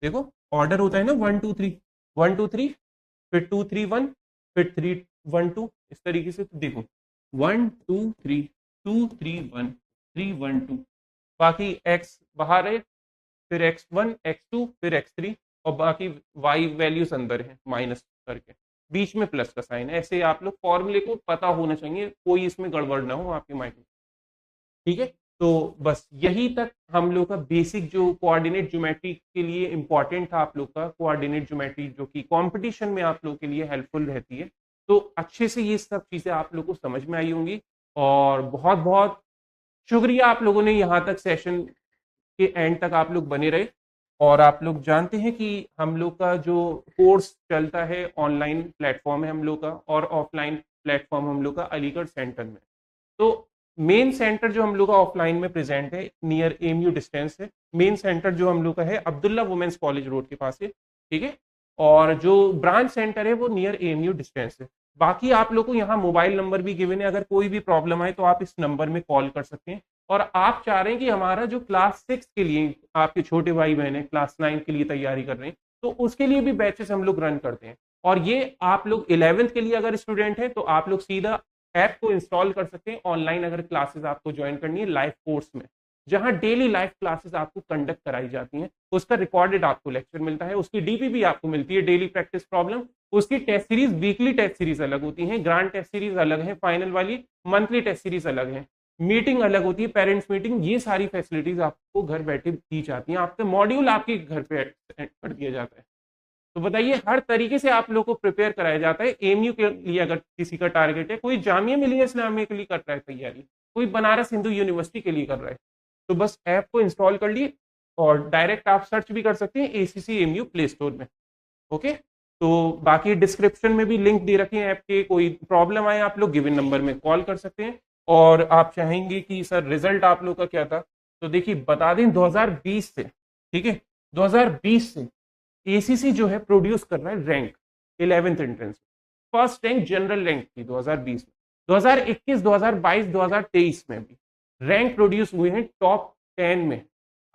देखो ऑर्डर होता है ना, 1 2 3 1 2 3, फिर 2 3 1, फिर 3 1 2, इस तरीके से। तो देखो 1 2 3 2 3 1 3 1 2, बाकी x बाहर है, फिर x1 x2 फिर x3, और बाकी y वैल्यूज अंदर है माइनस करके, बीच में प्लस का साइन है। ऐसे आप लोग फॉर्मूले को पता होना चाहिए, कोई इसमें गड़बड़ ना हो आपके माइंड में। ठीक है, तो बस यही तक हम लोग का बेसिक जो कोऑर्डिनेट ज्योमेट्री के लिए इंपॉर्टेंट था, आप लोग का कोऑर्डिनेट ज्योमेट्री जो कि कंपटीशन में आप लोग के लिए हेल्पफुल रहती है। तो अच्छे से ये सब चीज़ें आप लोग को समझ में आई होंगी, और बहुत बहुत शुक्रिया आप लोगों ने यहाँ तक सेशन के एंड तक आप लोग बने रहे। और आप लोग जानते हैं कि हम लोग का जो कोर्स चलता है ऑनलाइन प्लेटफॉर्म है हम लोग का, और ऑफलाइन प्लेटफॉर्म हम लोग का अलीगढ़ सेंटर में। तो मेन सेंटर जो हम लोग का ऑफलाइन में प्रेजेंट है नियर एमयू डिस्टेंस है। मेन सेंटर जो हम लोग का है अब्दुल्ला वुमेन्स कॉलेज रोड के पास है, ठीक है। और जो ब्रांच सेंटर है वो नियर एमयू डिस्टेंस है। बाकी आप लोग को यहाँ मोबाइल नंबर भी गिवन है, अगर कोई भी प्रॉब्लम आए तो आप इस नंबर में कॉल कर सकते हैं। और आप चाह रहे हैं कि हमारा जो क्लास 6 के लिए आपके छोटे भाई बहन है क्लास 9 के लिए तैयारी कर रहे हैं, तो उसके लिए भी बैचेस हम लोग रन करते हैं। और ये आप लोग 11th के लिए अगर स्टूडेंट है तो आप लोग सीधा ऐप को इंस्टॉल कर सकते हैं ऑनलाइन, अगर क्लासेस आपको ज्वाइन करनी है लाइव कोर्स में, जहां डेली लाइव क्लासेस आपको कंडक्ट कराई जाती हैं। उसका रिकॉर्डेड आपको लेक्चर मिलता है, उसकी डीपीपी आपको मिलती है, डेली प्रैक्टिस प्रॉब्लम। उसकी test series, weekly test series अलग होती है, ग्रांड टेस्ट सीरीज अलग है, फाइनल वाली मंथली टेस्ट सीरीज अलग है, मीटिंग अलग होती है, पेरेंट्स मीटिंग। ये सारी फैसिलिटीज आपको घर बैठे दी जाती हैं, आपके मॉड्यूल आपके घर पे कर दिया जाता है। तो बताइए, हर तरीके से आप लोग को प्रिपेयर कराया जाता है। एमयू के लिए अगर किसी का टारगेट है, कोई जामिया मिलिया इस्लामिया के लिए कर रहा है तैयारी, कोई बनारस हिंदू यूनिवर्सिटी के लिए कर रहा है, तो बस ऐप को इंस्टॉल कर लिए और डायरेक्ट आप सर्च भी कर सकते हैं एसीसी एमयू प्ले स्टोर में। ओके, तो बाकी डिस्क्रिप्शन में भी लिंक दे रखे हैं ऐप के। कोई प्रॉब्लम आए आप लोग गिवन नंबर में कॉल कर सकते हैं। और आप चाहेंगे कि सर रिजल्ट आप लोग का क्या था, तो देखिए बता दें 2020 से, ठीक है, 2020 से एसीसी जो है प्रोड्यूस कर रहा है rank 11th entrance. First rank general rank थी 2020 में, 2021, 2022, 2023 में भी रैंक प्रोड्यूस हुए हैं टॉप 10 में।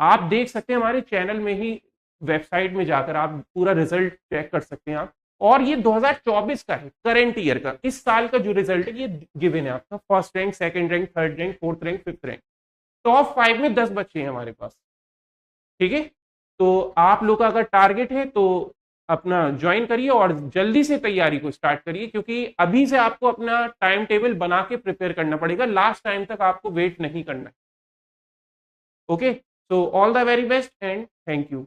आप देख सकते हैं हमारे चैनल में ही, वेबसाइट में जाकर आप पूरा रिजल्ट चेक कर सकते हैं आप। और ये 2024 का है, करंट ईयर का, इस साल का जो रिजल्ट है ये गिवन है आपका। First rank, second rank, third rank, fourth rank, fifth rank, top 5 में 10 बच्चे हैं हमारे पास, ठीक है। तो आप लोग का अगर टारगेट है तो अपना ज्वाइन करिए और जल्दी से तैयारी को स्टार्ट करिए, क्योंकि अभी से आपको अपना टाइम टेबल बना के प्रिपेयर करना पड़ेगा, लास्ट टाइम तक आपको वेट नहीं करना है। Okay, so all the very best and thank you.